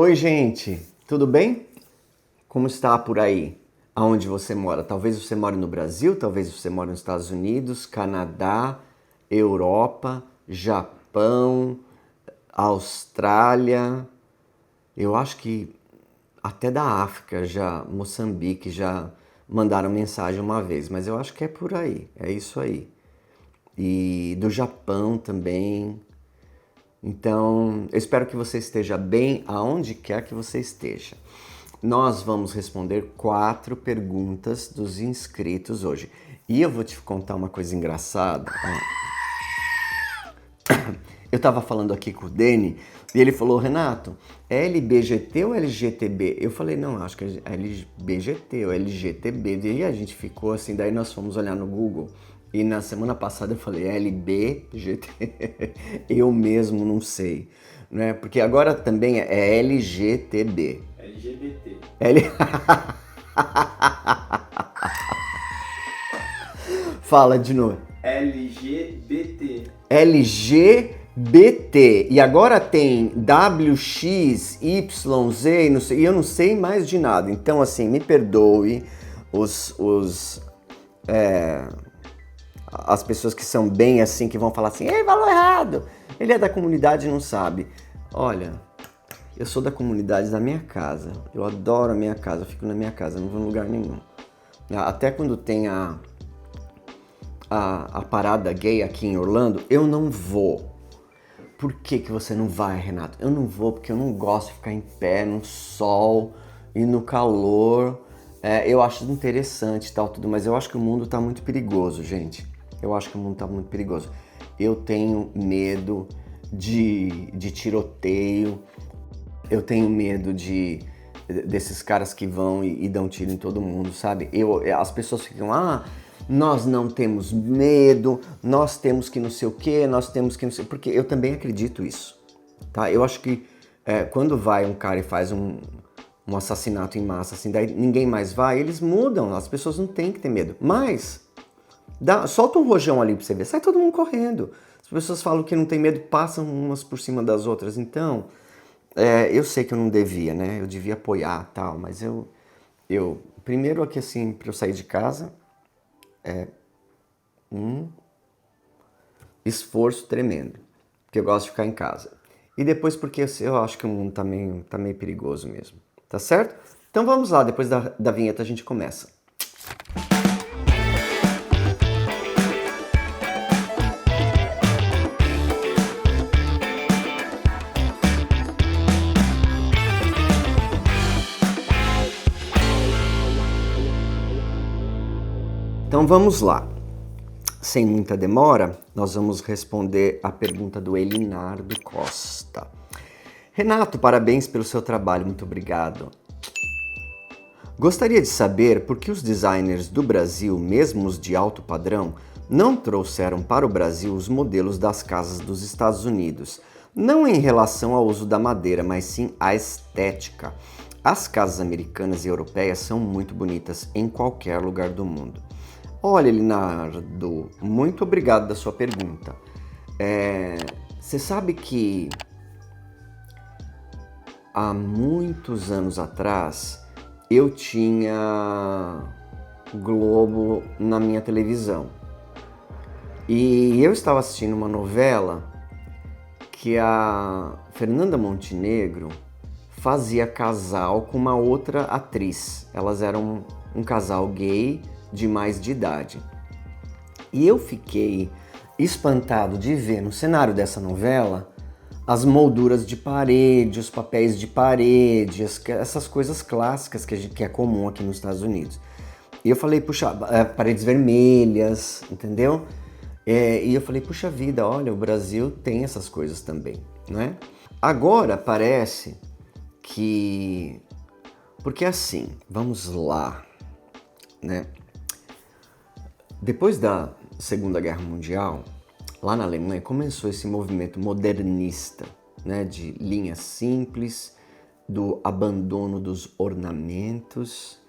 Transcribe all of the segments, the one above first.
Oi, gente, tudo bem? Como está por aí? Aonde você mora? Talvez você more no Brasil, talvez você more nos Estados Unidos, Canadá, Europa, Japão, Austrália. Eu acho que até da África, já Moçambique já mandaram mensagem uma vez, mas eu acho que é por aí, é isso aí. E do Japão também. Então, eu espero que você esteja bem aonde quer que você esteja. Nós vamos responder 4 perguntas dos inscritos hoje. E eu vou te contar uma coisa engraçada. Eu estava falando aqui com o Deni e ele falou, Renato, é LBGT ou LGTB? Eu falei, não, acho que é LBGT ou LGTB. E a gente ficou assim, daí nós fomos olhar no Google. E na semana passada eu falei LBGT, eu mesmo não sei, né? Porque agora também é LGTB. LGBT. L... Fala de novo. LGBT. LGBT. E agora tem WX, YZ e não sei, e eu não sei mais de nada. Então, assim, me perdoe as pessoas que são bem assim, que vão falar assim, ei, falou errado. Ele é da comunidade e não sabe. Olha, eu sou da comunidade da minha casa. Eu adoro a minha casa, eu fico na minha casa, não vou em lugar nenhum. Até quando tem a parada gay aqui em Orlando, eu não vou. Por que que você não vai, Renato? Eu não vou porque eu não gosto de ficar em pé no sol e no calor. Eu acho interessante e tal, tudo, mas eu acho que o mundo tá muito perigoso, gente. Eu acho que o mundo tá muito perigoso. Eu tenho medo de tiroteio. Eu tenho medo desses caras que vão e dão tiro em todo mundo, sabe? As pessoas ficam, nós não temos medo, nós temos que não sei o quê, nós temos que não sei... Porque eu também acredito isso, tá? Eu acho que quando vai um cara e faz um assassinato em massa, assim, daí ninguém mais vai, eles mudam, as pessoas não têm que ter medo. Mas, solta um rojão ali pra você ver, sai todo mundo correndo. As pessoas falam que não tem medo, passam umas por cima das outras, então... eu sei que eu não devia, né? Eu devia apoiar tal, mas primeiro aqui assim, para eu sair de casa, um esforço tremendo, porque eu gosto de ficar em casa. E depois porque eu acho que o mundo tá meio perigoso mesmo, tá certo? Então vamos lá, depois da vinheta a gente começa. Então vamos lá. Sem muita demora, nós vamos responder a pergunta do Elinardo Costa. Renato, parabéns pelo seu trabalho, muito obrigado. Gostaria de saber por que os designers do Brasil, mesmo os de alto padrão, não trouxeram para o Brasil os modelos das casas dos Estados Unidos, não em relação ao uso da madeira, mas sim à estética. As casas americanas e europeias são muito bonitas em qualquer lugar do mundo. Olha, Leonardo, muito obrigado da sua pergunta. Você sabe que há muitos anos atrás eu tinha Globo na minha televisão. E eu estava assistindo uma novela que a Fernanda Montenegro fazia casal com uma outra atriz. Elas eram um casal gay de mais de idade. E eu fiquei espantado de ver no cenário dessa novela as molduras de parede, os papéis de parede, essas coisas clássicas que é comum aqui nos Estados Unidos. E eu falei, puxa, paredes vermelhas, entendeu? E eu falei, puxa vida, olha, o Brasil tem essas coisas também, não é? Agora parece que... Porque assim, vamos lá, né? Depois da Segunda Guerra Mundial, lá na Alemanha começou esse movimento modernista, né, de linhas simples, do abandono dos ornamentos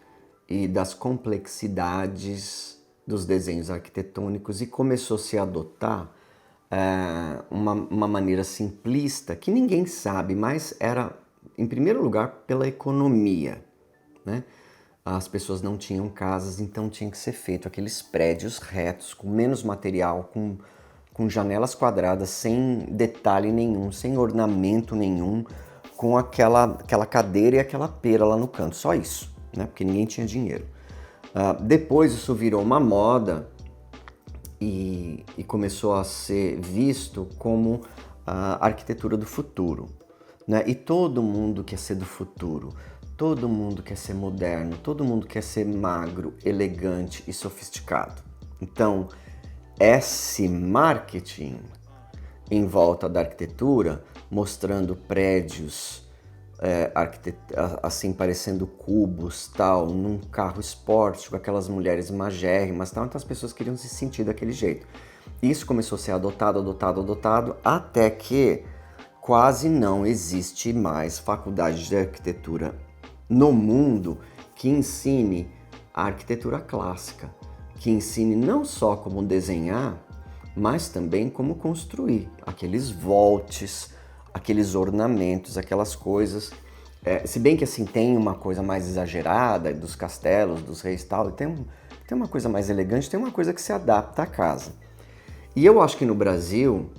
e das complexidades dos desenhos arquitetônicos, e começou a se adotar uma maneira simplista que ninguém sabe, mas era em primeiro lugar, pela economia, né? As pessoas não tinham casas, então tinha que ser feito aqueles prédios retos, com menos material, com janelas quadradas, sem detalhe nenhum, sem ornamento nenhum, com aquela cadeira e aquela pera lá no canto, só isso, né? Porque ninguém tinha dinheiro. Depois isso virou uma moda e começou a ser visto como a arquitetura do futuro, né? E todo mundo quer ser do futuro, todo mundo quer ser moderno, todo mundo quer ser magro, elegante e sofisticado. Então, esse marketing em volta da arquitetura, mostrando prédios assim parecendo cubos, tal, num carro esporte com aquelas mulheres magérrimas, tal, então as pessoas queriam se sentir daquele jeito. Isso começou a ser adotado, até que quase não existe mais faculdade de arquitetura no mundo que ensine a arquitetura clássica, que ensine não só como desenhar, mas também como construir aqueles voltes, aqueles ornamentos, aquelas coisas. Se bem que assim tem uma coisa mais exagerada dos castelos, dos reis e tal, tem uma coisa mais elegante, tem uma coisa que se adapta à casa. E eu acho que no Brasil,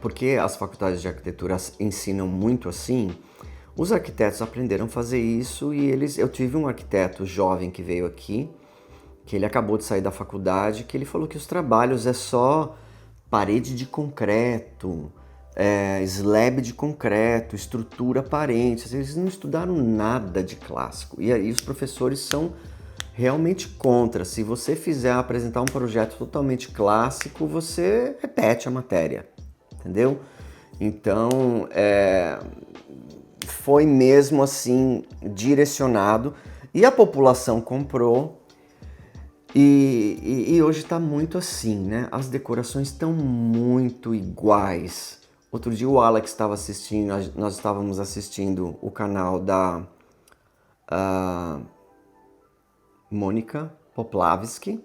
porque as faculdades de arquitetura ensinam muito assim, os arquitetos aprenderam a fazer isso e eu tive um arquiteto jovem que veio aqui, que ele acabou de sair da faculdade, que ele falou que os trabalhos é só parede de concreto, slab de concreto, estrutura aparente. Eles não estudaram nada de clássico. E aí os professores são realmente contra. Se você apresentar um projeto totalmente clássico, você repete a matéria, entendeu? Então, foi mesmo assim direcionado e a população comprou. E hoje está muito assim, né? As decorações estão muito iguais. Outro dia o Alex estava assistindo, nós estávamos assistindo o canal da Mônica Poplavski.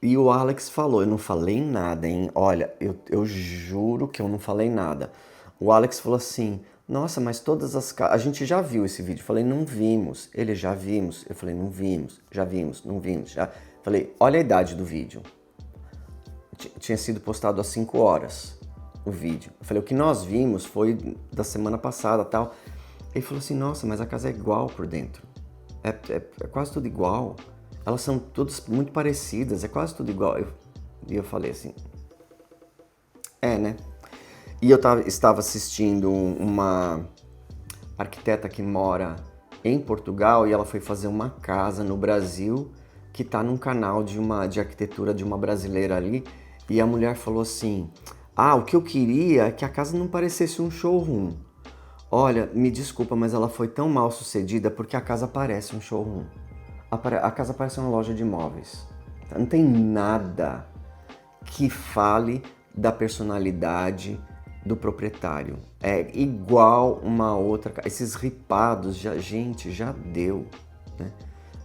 E o Alex falou, eu não falei nada, hein? Olha, eu juro que eu não falei nada. O Alex falou assim, nossa, mas todas as casas... A gente já viu esse vídeo. Eu falei, não vimos. Ele, já vimos. Eu falei, não vimos. Já vimos, não vimos. Já... Falei, olha a idade do vídeo. Tinha sido postado há 5 horas o vídeo. Eu falei, o que nós vimos foi da semana passada, tal. Ele falou assim, nossa, mas a casa é igual por dentro. É quase tudo igual. Elas são todas muito parecidas, é quase tudo igual. E eu falei assim, né? E eu estava assistindo uma arquiteta que mora em Portugal e ela foi fazer uma casa no Brasil que está num canal de arquitetura de uma brasileira ali. E a mulher falou assim, o que eu queria é que a casa não parecesse um showroom. Olha, me desculpa, mas ela foi tão mal sucedida porque a casa parece um showroom. A casa parece uma loja de imóveis. Não tem nada que fale da personalidade do proprietário. É igual uma outra... Esses ripados, gente, já deu, né?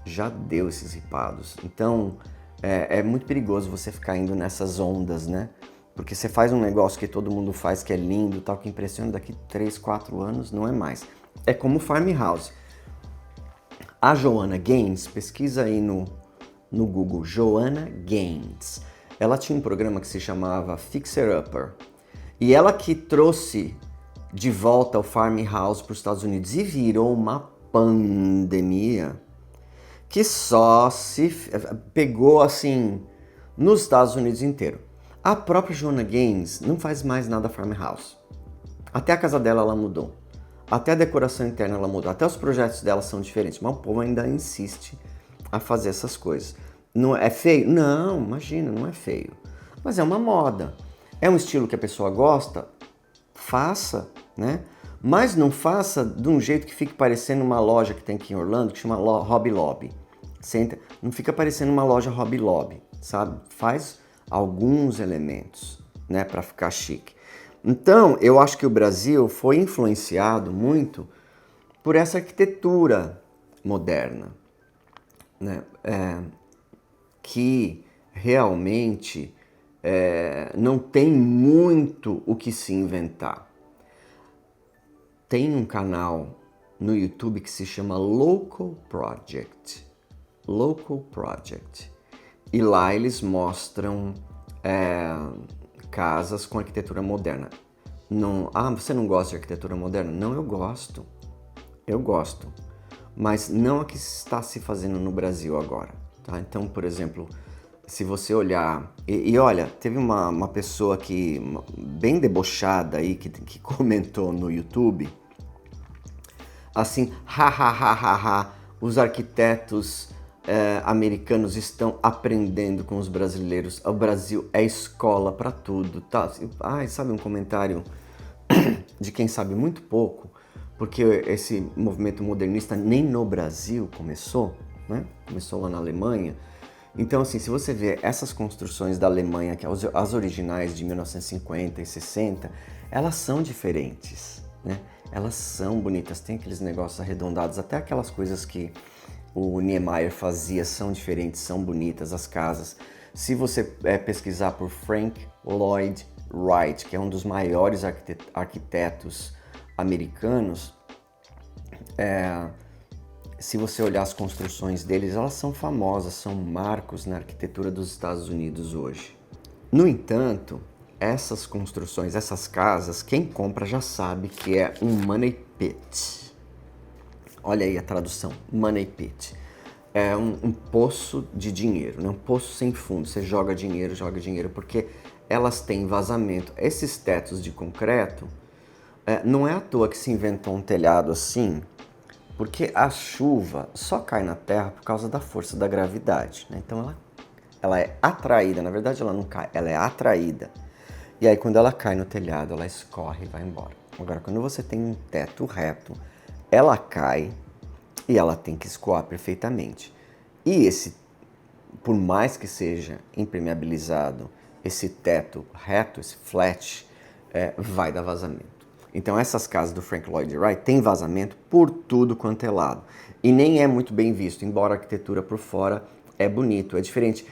Já deu esses ripados. Então, é muito perigoso você ficar indo nessas ondas, né? Porque você faz um negócio que todo mundo faz, que é lindo, tal, que impressiona, daqui 3, 4 anos, não é mais. É como Farmhouse. A Joanna Gaines, pesquisa aí no Google, Joanna Gaines. Ela tinha um programa que se chamava Fixer Upper. E ela que trouxe de volta o Farmhouse para os Estados Unidos e virou uma pandemia que só se pegou assim nos Estados Unidos inteiro. A própria Joanna Gaines não faz mais nada Farmhouse. Até a casa dela ela mudou. Até a decoração interna ela mudou. Até os projetos dela são diferentes. Mas o povo ainda insiste a fazer essas coisas. Não é feio? Não, imagina, não é feio. Mas é uma moda. É um estilo que a pessoa gosta? Faça, né? Mas não faça de um jeito que fique parecendo uma loja que tem aqui em Orlando, que chama Hobby Lobby. Não fica parecendo uma loja Hobby Lobby, sabe? Faz alguns elementos, né, para ficar chique. Então, eu acho que o Brasil foi influenciado muito por essa arquitetura moderna, né? Que realmente não tem muito o que se inventar. tem um canal no YouTube que se chama Local Project. Local Project. E lá eles mostram casas com arquitetura moderna. Não, você não gosta de arquitetura moderna? Não, eu gosto. Eu gosto. Mas não a que está se fazendo no Brasil agora. Tá? Então, por exemplo, se você olhar... E olha, teve uma pessoa que, bem debochada aí, que comentou no YouTube, assim, os arquitetos americanos estão aprendendo com os brasileiros. O Brasil é escola para tudo, tá? Sabe um comentário de quem sabe muito pouco, porque esse movimento modernista nem no Brasil começou, né? Começou lá na Alemanha. Então, assim, se você vê essas construções da Alemanha, que as originais de 1950 e 60, elas são diferentes, né? Elas são bonitas, tem aqueles negócios arredondados, até aquelas coisas que o Niemeyer fazia são diferentes, são bonitas, as casas. Se você pesquisar por Frank Lloyd Wright, que é um dos maiores arquitetos americanos, se você olhar as construções deles, elas são famosas, são marcos na arquitetura dos Estados Unidos hoje. No entanto, essas construções, essas casas, quem compra já sabe que é um money pit. Olha aí a tradução, money pit. É um poço de dinheiro, né? Um poço sem fundo. Você joga dinheiro, porque elas têm vazamento. Esses tetos de concreto, não é à toa que se inventou um telhado assim, porque a chuva só cai na terra por causa da força da gravidade, né? Então ela é atraída, na verdade ela não cai, ela é atraída. E aí quando ela cai no telhado, ela escorre e vai embora. Agora, quando você tem um teto reto, ela cai e ela tem que escoar perfeitamente. E por mais que seja impermeabilizado, esse teto reto, esse flat, vai dar vazamento. Então essas casas do Frank Lloyd Wright têm vazamento por tudo quanto é lado. E nem é muito bem visto, embora a arquitetura por fora é bonito, é diferente.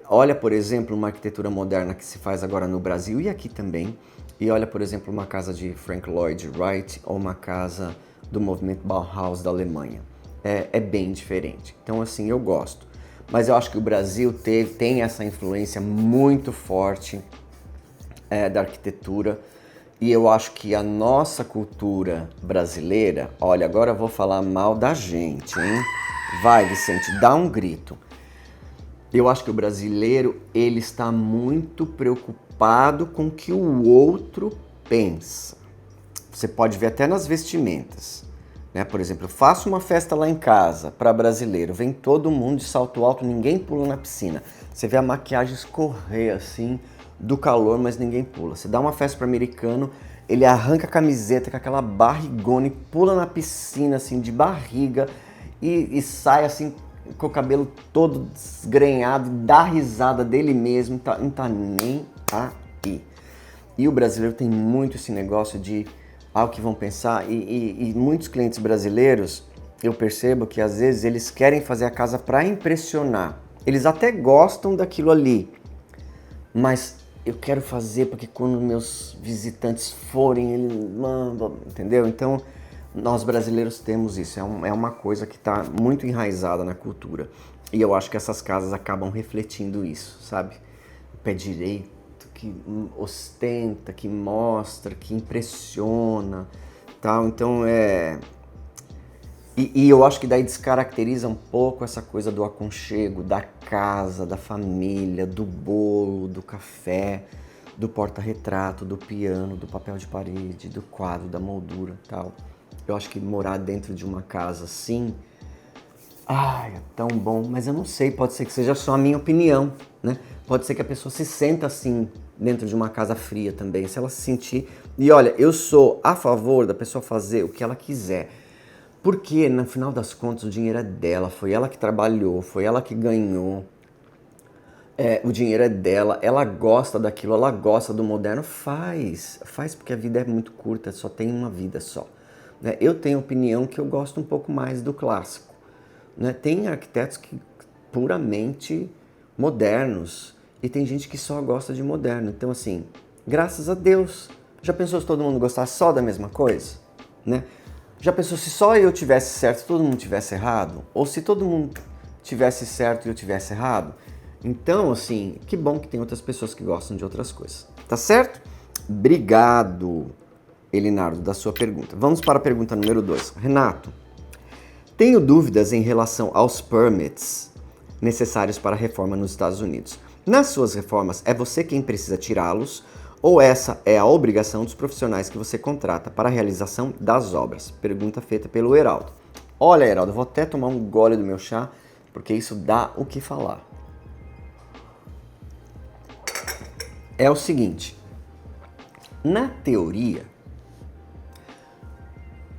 Olha, por exemplo, uma arquitetura moderna que se faz agora no Brasil e aqui também. E olha, por exemplo, uma casa de Frank Lloyd Wright ou uma casa do movimento Bauhaus da Alemanha. É bem diferente. Então, assim, eu gosto. Mas eu acho que o Brasil tem essa influência muito forte da arquitetura. E eu acho que a nossa cultura brasileira... Olha, agora eu vou falar mal da gente, hein? Vai, Vicente, dá um grito. Eu acho que o brasileiro, ele está muito preocupado com o que o outro pensa. Você pode ver até nas vestimentas, né? Por exemplo, eu faço uma festa lá em casa para brasileiro, vem todo mundo de salto alto, ninguém pula na piscina. Você vê a maquiagem escorrer assim do calor, mas ninguém pula. Você dá uma festa para americano, ele arranca a camiseta com aquela barrigona e pula na piscina assim de barriga e sai assim com o cabelo todo desgrenhado, dá risada dele mesmo, não tá nem aí. E o brasileiro tem muito esse negócio de o que vão pensar, e muitos clientes brasileiros, eu percebo que às vezes eles querem fazer a casa para impressionar. Eles até gostam daquilo ali, mas eu quero fazer porque quando meus visitantes forem, eles mandam, entendeu? Então, nós brasileiros temos isso, é uma coisa que está muito enraizada na cultura. E eu acho que essas casas acabam refletindo isso, sabe? O pé direito, que ostenta, que mostra, que impressiona, tal. Então E eu acho que daí descaracteriza um pouco essa coisa do aconchego, da casa, da família, do bolo, do café, do porta-retrato, do piano, do papel de parede, do quadro, da moldura, tal. Eu acho que morar dentro de uma casa assim, é tão bom, mas eu não sei, pode ser que seja só a minha opinião, né? Pode ser que a pessoa se senta assim dentro de uma casa fria também, se ela se sentir... E olha, eu sou a favor da pessoa fazer o que ela quiser, porque no final das contas o dinheiro é dela, foi ela que trabalhou, foi ela que ganhou, o dinheiro é dela, ela gosta daquilo, ela gosta do moderno, faz porque a vida é muito curta, só tem uma vida só. Né? Eu tenho opinião que eu gosto um pouco mais do clássico. Né? Tem arquitetos que puramente modernos e tem gente que só gosta de moderno. Então assim, graças a Deus. Já pensou se todo mundo gostasse só da mesma coisa? né? Já pensou se só eu tivesse certo e todo mundo tivesse errado? Ou se todo mundo tivesse certo e eu tivesse errado? Então, assim, que bom que tem outras pessoas que gostam de outras coisas. Tá certo? Obrigado, Elinardo, da sua pergunta. Vamos para a pergunta número 2. Renato, tenho dúvidas em relação aos permits necessários para a reforma nos Estados Unidos. Nas suas reformas, é você quem precisa tirá-los ou essa é a obrigação dos profissionais que você contrata para a realização das obras? Pergunta feita pelo Heraldo. Olha, Heraldo, eu vou até tomar um gole do meu chá, porque isso dá o que falar. É o seguinte, na teoria,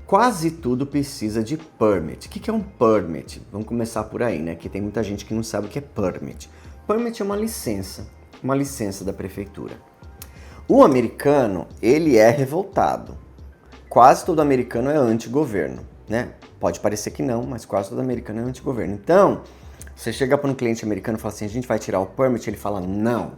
quase tudo precisa de permit. O que é um permit? Vamos começar por aí, né? Que tem muita gente que não sabe o que é permit. Permit é uma licença da prefeitura. O americano, ele é revoltado. Quase todo americano é anti-governo, né? Pode parecer que não, mas quase todo americano é anti-governo. Então, você chega para um cliente americano e fala assim, a gente vai tirar o permit, ele fala, não,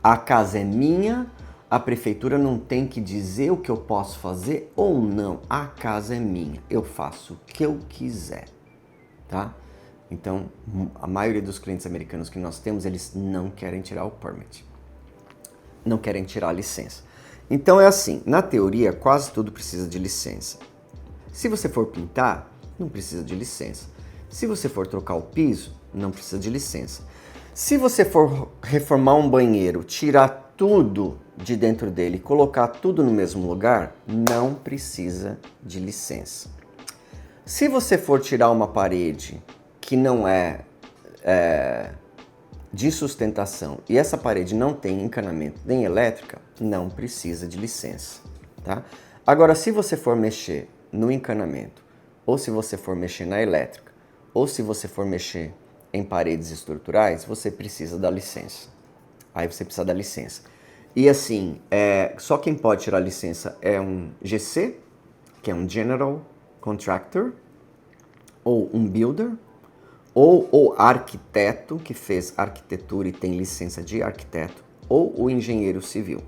a casa é minha, a prefeitura não tem que dizer o que eu posso fazer ou não, a casa é minha, eu faço o que eu quiser, tá? Então, a maioria dos clientes americanos que nós temos, eles não querem tirar o permit. Não querem tirar a licença. Então é assim, na teoria quase tudo precisa de licença. Se você for pintar, não precisa de licença. Se você for trocar o piso, não precisa de licença. Se você for reformar um banheiro, tirar tudo de dentro dele e colocar tudo no mesmo lugar, não precisa de licença. Se você for tirar uma parede que não é de sustentação e essa parede não tem encanamento nem elétrica, não precisa de licença, tá? Agora, se você for mexer no encanamento, ou se você for mexer na elétrica, ou se você for mexer em paredes estruturais, você precisa da licença. Aí você precisa da licença. E assim, só quem pode tirar a licença é um GC, que é um General Contractor, ou um Builder, ou o arquiteto que fez arquitetura e tem licença de arquiteto, ou o engenheiro civil.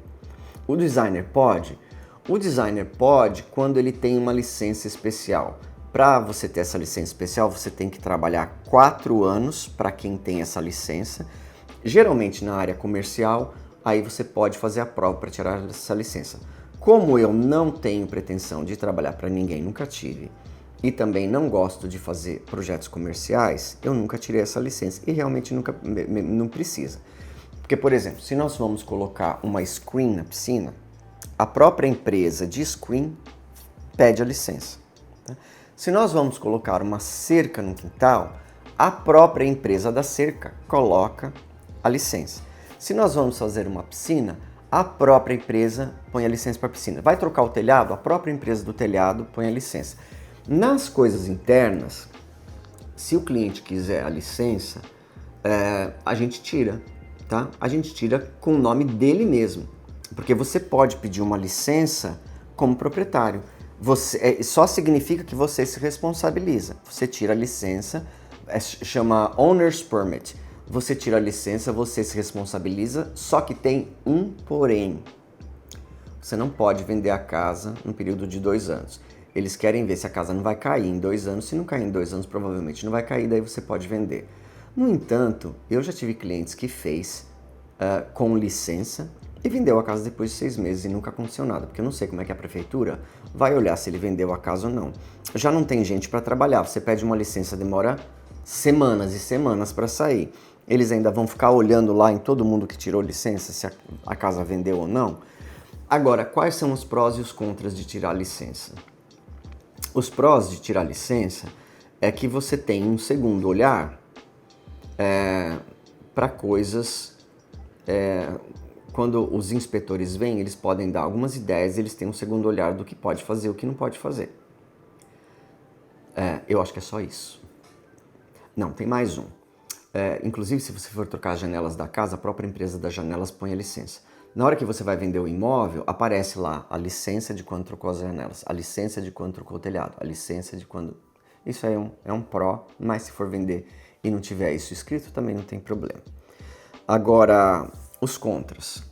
O designer pode? O designer pode quando ele tem uma licença especial. Para você ter essa licença especial, você tem que trabalhar 4 anos para quem tem essa licença. Geralmente na área comercial, aí você pode fazer a prova para tirar essa licença. Como eu não tenho pretensão de trabalhar para ninguém, nunca tive, e também não gosto de fazer projetos comerciais, eu nunca tirei essa licença e realmente nunca não precisa. Porque, por exemplo, se nós vamos colocar uma screen na piscina, a própria empresa de screen pede a licença. Tá? Se nós vamos colocar uma cerca no quintal, a própria empresa da cerca coloca a licença. Se nós vamos fazer uma piscina, a própria empresa põe a licença para a piscina. Vai trocar o telhado, a própria empresa do telhado põe a licença. Nas coisas internas, se o cliente quiser a licença, a gente tira, tá? A gente tira com o nome dele mesmo, porque você pode pedir uma licença como proprietário. Só significa que você se responsabiliza. Você tira a licença, chama Owner's Permit. Você tira a licença, você se responsabiliza, só que tem um porém. Você não pode vender a casa no período de 2 anos. Eles querem ver se a casa não vai cair em 2 anos. Se não cair em 2 anos, provavelmente não vai cair, daí você pode vender. No entanto, eu já tive clientes que fez com licença e vendeu a casa depois de 6 meses e nunca aconteceu nada, porque eu não sei como é que a prefeitura vai olhar se ele vendeu a casa ou não. Já não tem gente para trabalhar, você pede uma licença, demora semanas e semanas para sair. Eles ainda vão ficar olhando lá em todo mundo que tirou licença se a casa vendeu ou não. Agora, quais são os prós e os contras de tirar a licença? Os prós de tirar licença é que você tem um segundo olhar para coisas. Quando os inspetores vêm, eles podem dar algumas ideias, eles têm um segundo olhar do que pode fazer e o que não pode fazer. Eu acho que é só isso. Não, tem mais um. Inclusive, se você for trocar as janelas da casa, a própria empresa das janelas põe a licença. Na hora que você vai vender o imóvel, aparece lá a licença de quando trocou as janelas, a licença de quando trocou o telhado, a licença de quando... Isso aí é um pró, mas se for vender e não tiver isso escrito, também não tem problema. Agora, os contras.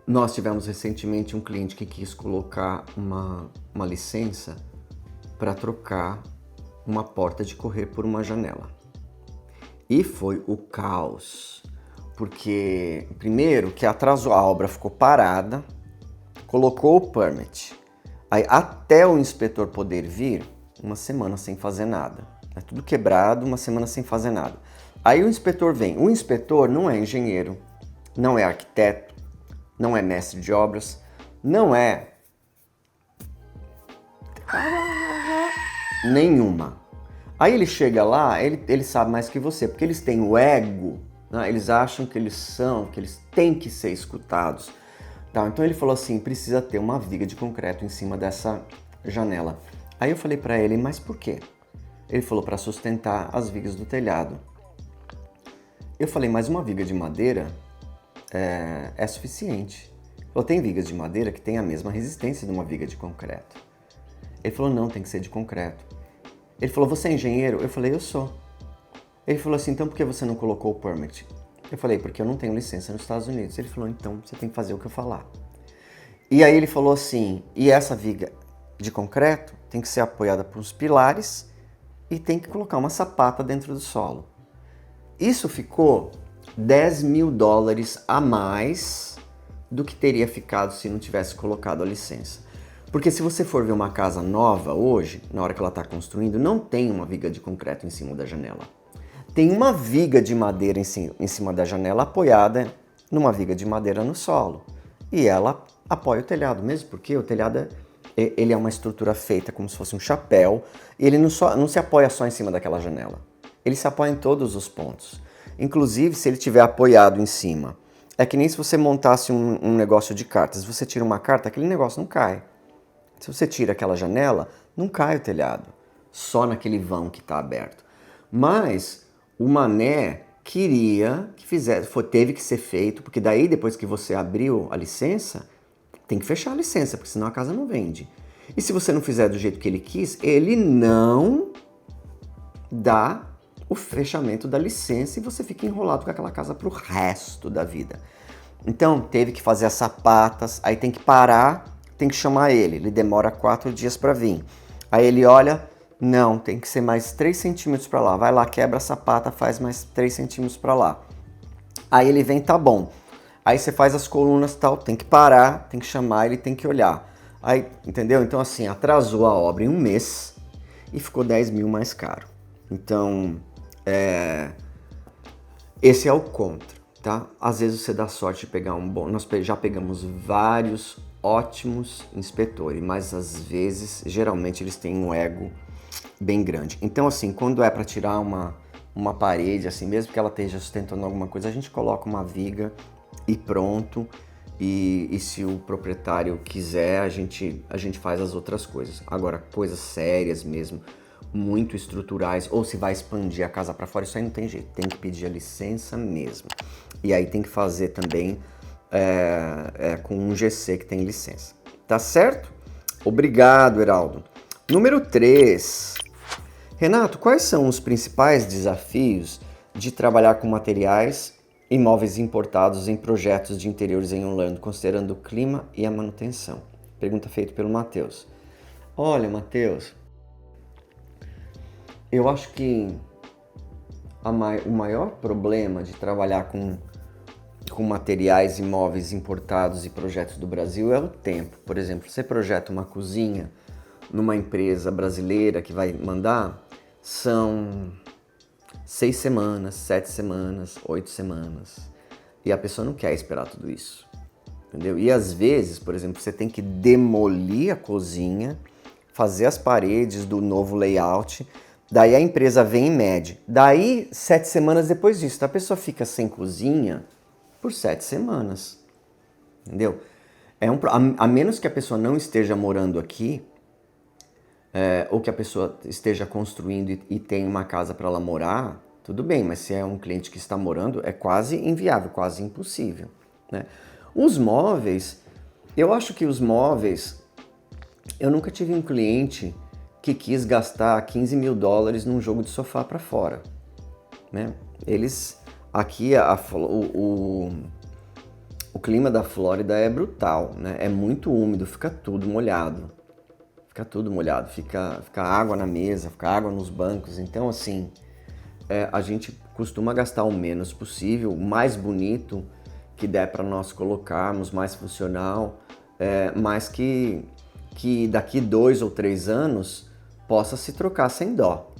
Nós tivemos recentemente um cliente que quis colocar uma licença para trocar uma porta de correr por uma janela. E foi o caos, porque primeiro que atrasou, a obra ficou parada, colocou o permit, aí até o inspetor poder vir, uma semana sem fazer nada. É tudo quebrado, uma semana sem fazer nada. Aí o inspetor vem, o inspetor não é engenheiro, não é arquiteto, não é mestre de obras, não é nenhuma. Aí ele chega lá, ele sabe mais que você, porque eles têm o ego, né? Eles acham que eles têm que ser escutados. Tá, então ele falou assim, precisa ter uma viga de concreto em cima dessa janela. Aí eu falei pra ele, mas por quê? Ele falou para sustentar as vigas do telhado. Eu falei, mas uma viga de madeira é suficiente. Ele falou, tem vigas de madeira que tem a mesma resistência de uma viga de concreto. Ele falou, não, tem que ser de concreto. Ele falou, você é engenheiro? Eu falei, eu sou. Ele falou assim, então por que você não colocou o permit? Eu falei, porque eu não tenho licença nos Estados Unidos. Ele falou, então você tem que fazer o que eu falar. E aí ele falou assim, e essa viga de concreto tem que ser apoiada por uns pilares e tem que colocar uma sapata dentro do solo. Isso ficou $10.000 a mais do que teria ficado se não tivesse colocado a licença. Porque se você for ver uma casa nova hoje, na hora que ela está construindo, não tem uma viga de concreto em cima da janela. Tem uma viga de madeira em cima da janela apoiada numa viga de madeira no solo. E ela apoia o telhado, mesmo porque o telhado ele é uma estrutura feita como se fosse um chapéu, e ele não se apoia só em cima daquela janela. Ele se apoia em todos os pontos. Inclusive, se ele estiver apoiado em cima, é que nem se você montasse um negócio de cartas. Se você tira uma carta, aquele negócio não cai. Se você tira aquela janela, não cai o telhado, só naquele vão que está aberto. Mas o Mané queria que fizesse, teve que ser feito, porque daí depois que você abriu a licença, tem que fechar a licença, porque senão a casa não vende. E se você não fizer do jeito que ele quis, ele não dá o fechamento da licença e você fica enrolado com aquela casa para o resto da vida. Então teve que fazer as sapatas, aí tem que parar, tem que chamar ele demora 4 dias para vir. Aí ele olha, não, tem que ser mais 3 centímetros para lá, vai lá, quebra a sapata, faz mais 3 centímetros para lá. Aí ele vem, tá bom. Aí você faz as colunas e tal, tem que parar, tem que chamar, ele tem que olhar. Aí, entendeu? Então assim, atrasou a obra em um mês e ficou 10 mil mais caro. Então, esse é o contra, tá? Às vezes você dá sorte de pegar um bom... Nós já pegamos vários ótimos inspetores, mas às vezes, geralmente, eles têm um ego bem grande. Então, assim, quando é para tirar uma parede, assim, mesmo que ela esteja sustentando alguma coisa, a gente coloca uma viga e pronto. E se o proprietário quiser, a gente faz as outras coisas. Agora, coisas sérias mesmo, muito estruturais, ou se vai expandir a casa para fora, isso aí não tem jeito, tem que pedir a licença mesmo. E aí tem que fazer também com um GC que tem licença. Tá certo? Obrigado, Heraldo. Número 3. Renato, quais são os principais desafios de trabalhar com materiais e móveis importados em projetos de interiores em Orlando, considerando o clima e a manutenção? Pergunta feita pelo Matheus. Olha, Matheus, eu acho que o maior problema de trabalhar com materiais e móveis importados e projetos do Brasil é o tempo. Por exemplo, você projeta uma cozinha numa empresa brasileira que vai mandar, são 6 semanas, 7 semanas, 8 semanas. E a pessoa não quer esperar tudo isso, entendeu? E às vezes, por exemplo, você tem que demolir a cozinha, fazer as paredes do novo layout, daí a empresa vem e mede. Daí, 7 semanas depois disso, a pessoa fica sem cozinha por 7 semanas, entendeu? A menos que a pessoa não esteja morando aqui, ou que a pessoa esteja construindo e tem uma casa para ela morar, tudo bem, mas se é um cliente que está morando, é quase inviável, quase impossível, né? Os móveis, eu acho que os móveis, eu nunca tive um cliente que quis gastar $15 mil num jogo de sofá para fora, né? Eles, aqui o clima da Flórida é brutal, né? É muito úmido, fica tudo molhado. Fica tudo molhado, fica água na mesa, fica água nos bancos. Então, assim, a gente costuma gastar o menos possível, o mais bonito que der para nós colocarmos, mais funcional, mas que daqui 2 ou 3 anos possa se trocar sem dó.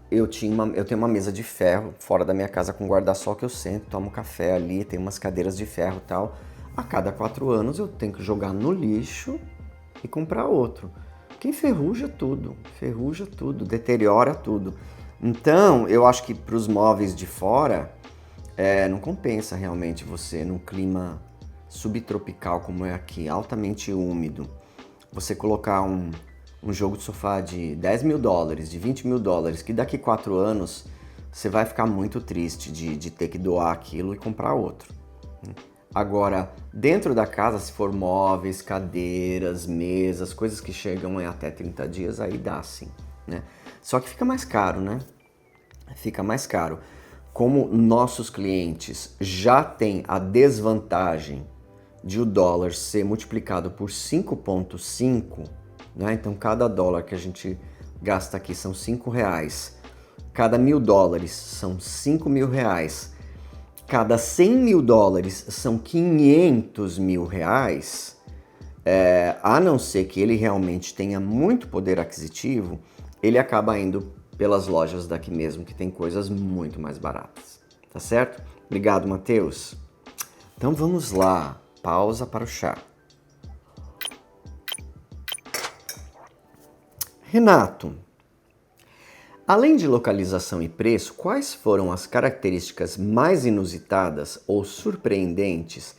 Eu tenho uma mesa de ferro fora da minha casa com guarda-sol que eu sento, tomo café ali, tem umas cadeiras de ferro e tal. A cada 4 anos eu tenho que jogar no lixo e comprar outro. Que enferruja tudo, deteriora tudo. Então, eu acho que para os móveis de fora, não compensa realmente você, num clima subtropical como é aqui, altamente úmido, você colocar um jogo de sofá de 10 mil dólares, de 20 mil dólares, que daqui 4 anos você vai ficar muito triste de ter que doar aquilo e comprar outro. Agora, dentro da casa, se for móveis, cadeiras, mesas, coisas que chegam até 30 dias, aí dá sim, né? Só que fica mais caro, né? Fica mais caro. Como nossos clientes já têm a desvantagem de o dólar ser multiplicado por 5,5, né? Então, cada dólar que a gente gasta aqui são 5 reais. Cada 1.000 dólares são 5 mil reais. Cada 100 mil dólares são 500 mil reais. A não ser que ele realmente tenha muito poder aquisitivo, ele acaba indo pelas lojas daqui mesmo, que tem coisas muito mais baratas. Tá certo? Obrigado, Matheus. Então vamos lá. Pausa para o chá. Renato, além de localização e preço, quais foram as características mais inusitadas ou surpreendentes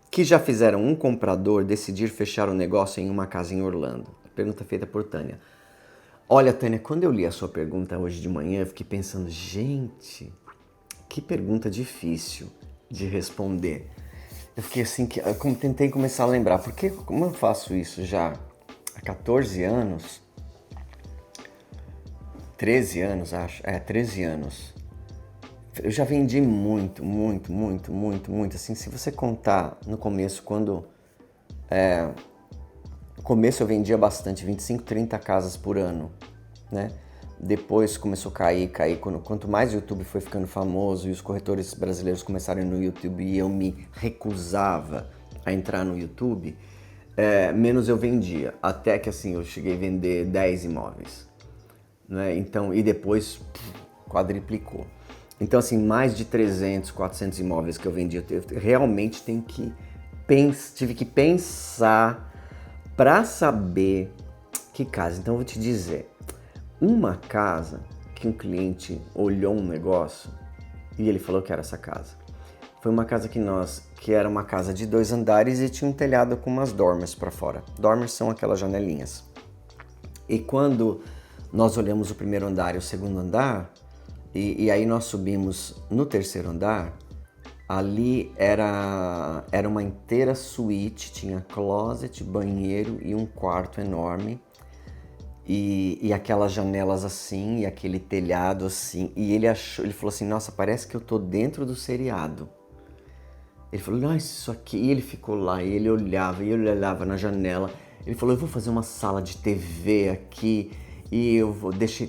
que já fizeram um comprador decidir fechar o negócio em uma casa em Orlando? Pergunta feita por Tânia. Olha, Tânia, quando eu li a sua pergunta hoje de manhã, eu fiquei pensando, gente, que pergunta difícil de responder. Eu fiquei assim, tentei começar a lembrar, porque como eu faço isso já há 14 anos, 13 anos, acho. 13 anos. Eu já vendi muito. Assim, se você contar no começo, no começo eu vendia bastante, 25, 30 casas por ano, né? Depois começou a cair. Quanto mais o YouTube foi ficando famoso e os corretores brasileiros começaram no YouTube e eu me recusava a entrar no YouTube, menos eu vendia. Até que assim, eu cheguei a vender 10 imóveis. Né? Então, e depois quadriplicou. Então, assim, mais de 300, 400 imóveis que eu vendi, eu realmente tive que pensar para saber que casa. Então, eu vou te dizer, uma casa que um cliente olhou um negócio e ele falou que era essa casa. Foi uma casa que era uma casa de 2 andares e tinha um telhado com umas dormers para fora. Dormers são aquelas janelinhas. E quando nós olhamos o primeiro andar e o segundo andar, e aí nós subimos no terceiro andar, ali era uma inteira suíte, tinha closet, banheiro e um quarto enorme, e aquelas janelas assim, e aquele telhado assim, e ele falou assim, nossa, parece que eu tô dentro do seriado. Ele falou, nossa, isso aqui, e ele ficou lá, e ele olhava na janela, ele falou, eu vou fazer uma sala de TV aqui, e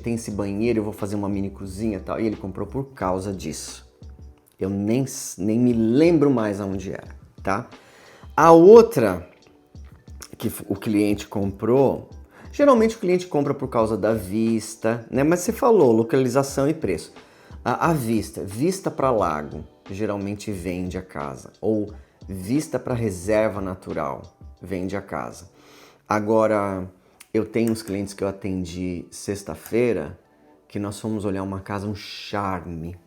tem esse banheiro, eu vou fazer uma mini cozinha e tal. E ele comprou por causa disso. Eu nem me lembro mais aonde era, tá? A outra que o cliente comprou, geralmente o cliente compra por causa da vista, né? Mas você falou, localização e preço. A vista para lago, geralmente vende a casa. Ou vista para reserva natural, vende a casa. Agora, eu tenho uns clientes que eu atendi sexta-feira, que nós fomos olhar uma casa, um charme.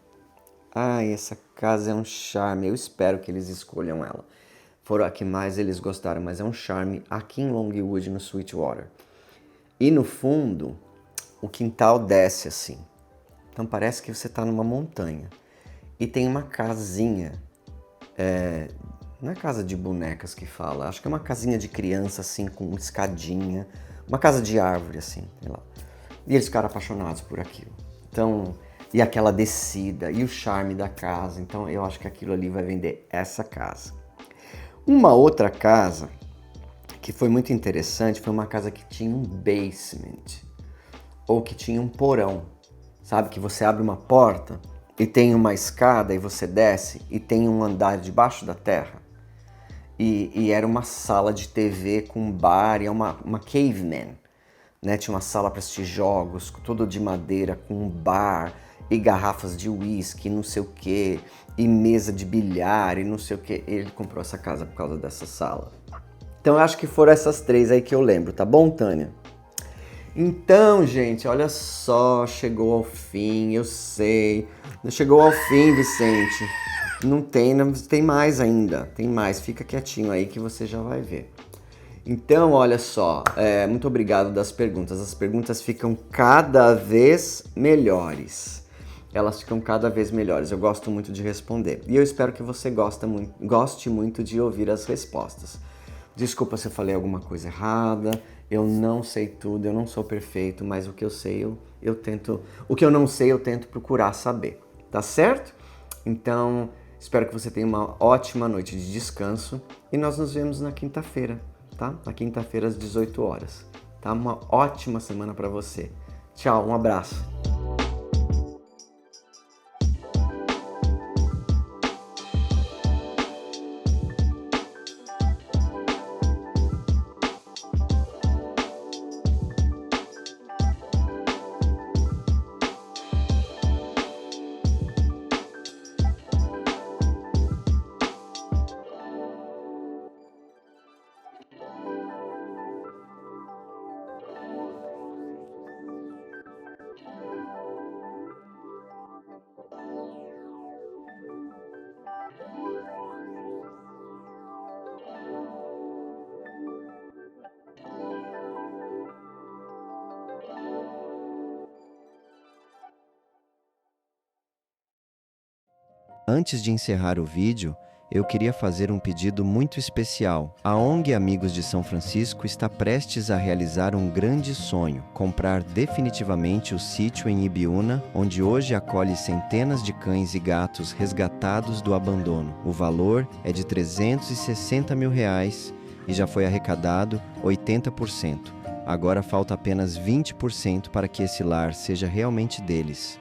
Ai, essa casa é um charme, eu espero que eles escolham ela. Foram a que mais eles gostaram, mas é um charme aqui em Longwood, no Sweetwater. E no fundo, o quintal desce assim. Então parece que você está numa montanha. E tem uma casinha, não é casa de bonecas que fala, acho que é uma casinha de criança assim, com escadinha. Uma casa de árvore, assim, sei lá. E eles ficaram apaixonados por aquilo. Então, E aquela descida, e o charme da casa. Então eu acho que aquilo ali vai vender essa casa. Uma outra casa que foi muito interessante foi uma casa que tinha um basement, ou que tinha um porão. Sabe, que você abre uma porta e tem uma escada e você desce e tem um andar debaixo da terra. E era uma sala de TV com bar, e é uma caveman, né? Tinha uma sala para assistir jogos, tudo de madeira, com um bar e garrafas de uísque, não sei o que, e mesa de bilhar e não sei o que. Ele comprou essa casa por causa dessa sala. Então eu acho que foram essas 3 aí que eu lembro, tá bom, Tânia? Então, gente, olha só, chegou ao fim, eu sei. Chegou ao fim, Vicente. Não tem mais ainda, tem mais. Fica quietinho aí que você já vai ver. Então, olha só, muito obrigado das perguntas. As perguntas ficam cada vez melhores. Elas ficam cada vez melhores. Eu gosto muito de responder. E eu espero que você goste muito de ouvir as respostas. Desculpa se eu falei alguma coisa errada. Eu não sei tudo, eu não sou perfeito, mas o que eu sei, eu tento... O que eu não sei, eu tento procurar saber. Tá certo? Então, espero que você tenha uma ótima noite de descanso. E nós nos vemos na quinta-feira. Tá? Na quinta-feira às 18 horas. Tá? Uma ótima semana para você. Tchau, um abraço. Antes de encerrar o vídeo, eu queria fazer um pedido muito especial. A ONG Amigos de São Francisco está prestes a realizar um grande sonho: comprar definitivamente o sítio em Ibiúna, onde hoje acolhe centenas de cães e gatos resgatados do abandono. O valor é de R$360 mil e já foi arrecadado 80%. Agora falta apenas 20% para que esse lar seja realmente deles.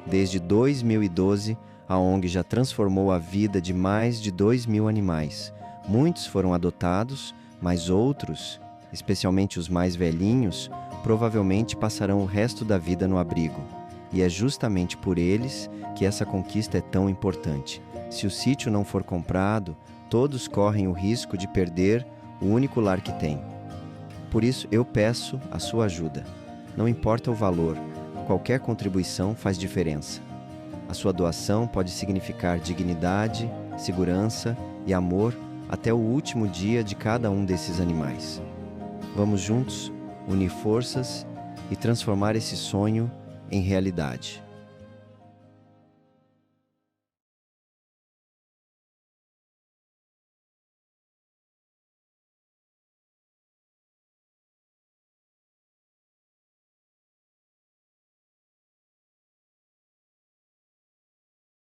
Desde 2012, a ONG já transformou a vida de mais de 2.000 animais. Muitos foram adotados, mas outros, especialmente os mais velhinhos, provavelmente passarão o resto da vida no abrigo. E é justamente por eles que essa conquista é tão importante. Se o sítio não for comprado, todos correm o risco de perder o único lar que têm. Por isso, eu peço a sua ajuda. Não importa o valor, qualquer contribuição faz diferença. A sua doação pode significar dignidade, segurança e amor até o último dia de cada um desses animais. Vamos juntos unir forças e transformar esse sonho em realidade.